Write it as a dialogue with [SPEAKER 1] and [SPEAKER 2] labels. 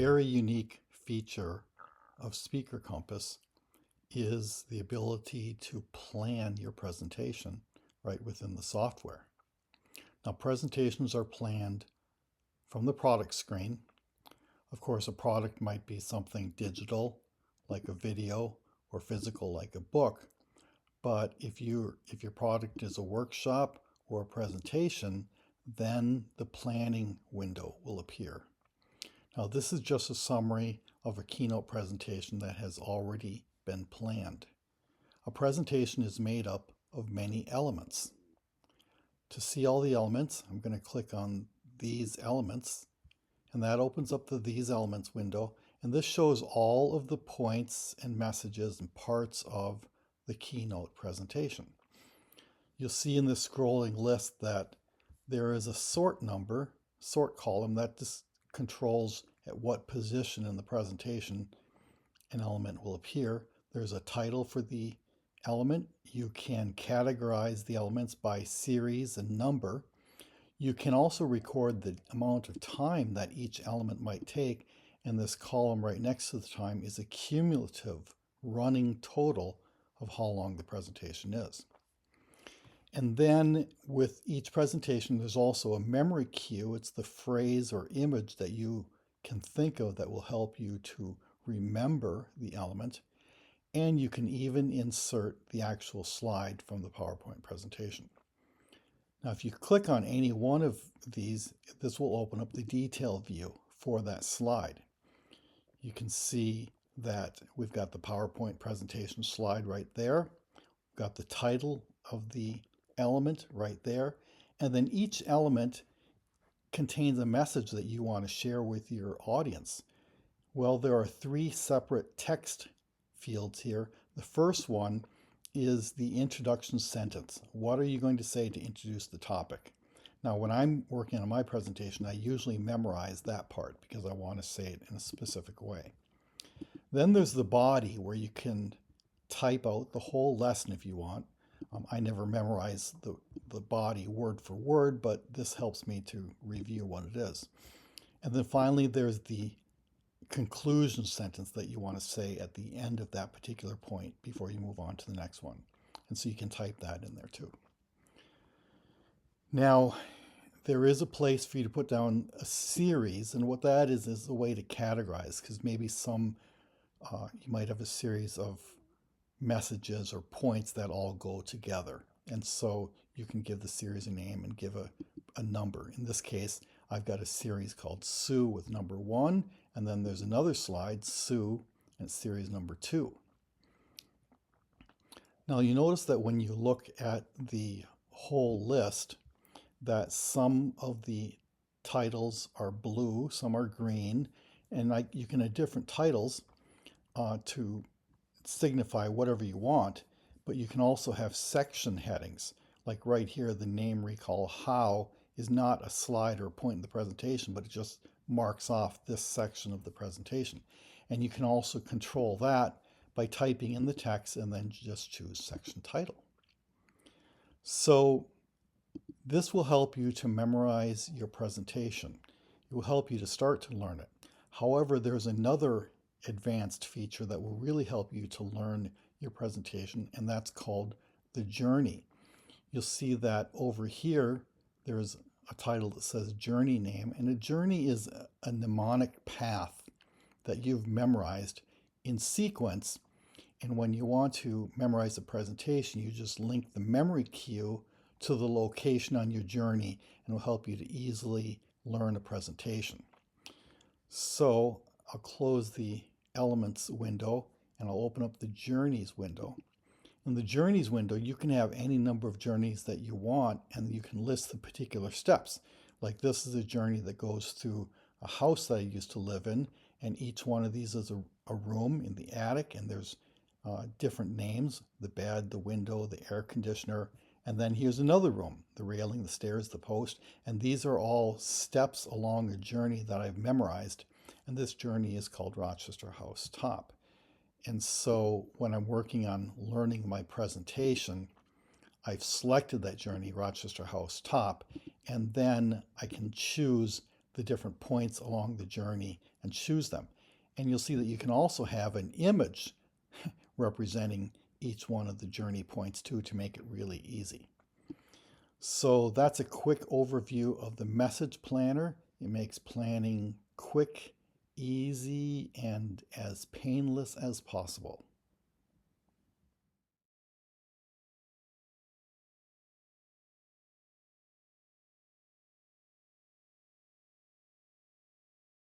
[SPEAKER 1] very unique feature of Speaker Compass is the ability to plan your presentation right within the software. Now, presentations are planned from the product screen. Of course, a product might be something digital, like a video, or physical, like a book. But if your product is a workshop or a presentation, then the planning window will appear. Now, this is just a summary of a keynote presentation that has already been planned. A presentation is made up of many elements. To see all the elements, I'm going to click on these elements, and that opens up the These Elements window, and this shows all of the points and messages and parts of the keynote presentation. You'll see in the scrolling list that there is a sort column that just controls at what position in the presentation an element will appear. There's a title for the element. You can categorize the elements by series and number. You can also record the amount of time that each element might take, and this column right next to the time is a cumulative running total of how long the presentation is. And then with each presentation, there's also a memory cue. It's the phrase or image that you can think of that will help you to remember the element. And you can even insert the actual slide from the PowerPoint presentation. Now, if you click on any one of these, this will open up the detail view for that slide. You can see that we've got the PowerPoint presentation slide right there. We've got the title of the element right there. And then each element contains a message that you want to share with your audience. Well, there are three separate text fields here. The first one is the introduction sentence. What are you going to say to introduce the topic? Now, when I'm working on my presentation, I usually memorize that part because I want to say it in a specific way. Then there's the body, where you can type out the whole lesson if you want. I never memorize the body word for word, but this helps me to review what it is. And then finally, there's the conclusion sentence that you want to say at the end of that particular point before you move on to the next one. And so you can type that in there too. Now, there is a place for you to put down a series, and what that is a way to categorize, because maybe you might have a series of messages or points that all go together. And so you can give the series a name and give a number. In this case, I've got a series called Sue with number 1, and then there's another slide, Sue, and series number 2. Now you notice that when you look at the whole list, that some of the titles are blue, some are green, and you can have different titles to signify whatever you want, but you can also have section headings. Like right here, the name recall how is not a slide or a point in the presentation, but it just marks off this section of the presentation. And you can also control that by typing in the text and then just choose section title. So this will help you to memorize your presentation. It will help you to start to learn it. However, there's another advanced feature that will really help you to learn your presentation, and that's called the journey. You'll see that over here, there's a title that says journey name, and a journey is a mnemonic path that you've memorized in sequence. And when you want to memorize the presentation, you just link the memory cue to the location on your journey, and it will help you to easily learn a presentation. So I'll close the Elements window and I'll open up the Journeys window. In the Journeys window, you can have any number of journeys that you want, and you can list the particular steps. Like this is a journey that goes through a house that I used to live in, and each one of these is a room in the attic, and there's different names: the bed, the window, the air conditioner, and then here's another room: the railing, the stairs, the post. And these are all steps along a journey that I've memorized, and this journey is called Rochester House Top. And so when I'm working on learning my presentation, I've selected that journey, Rochester House Top, and then I can choose the different points along the journey and choose them. And you'll see that you can also have an image representing each one of the journey points too, to make it really easy. So that's a quick overview of the message planner. It makes planning quick, easy, and as painless as possible.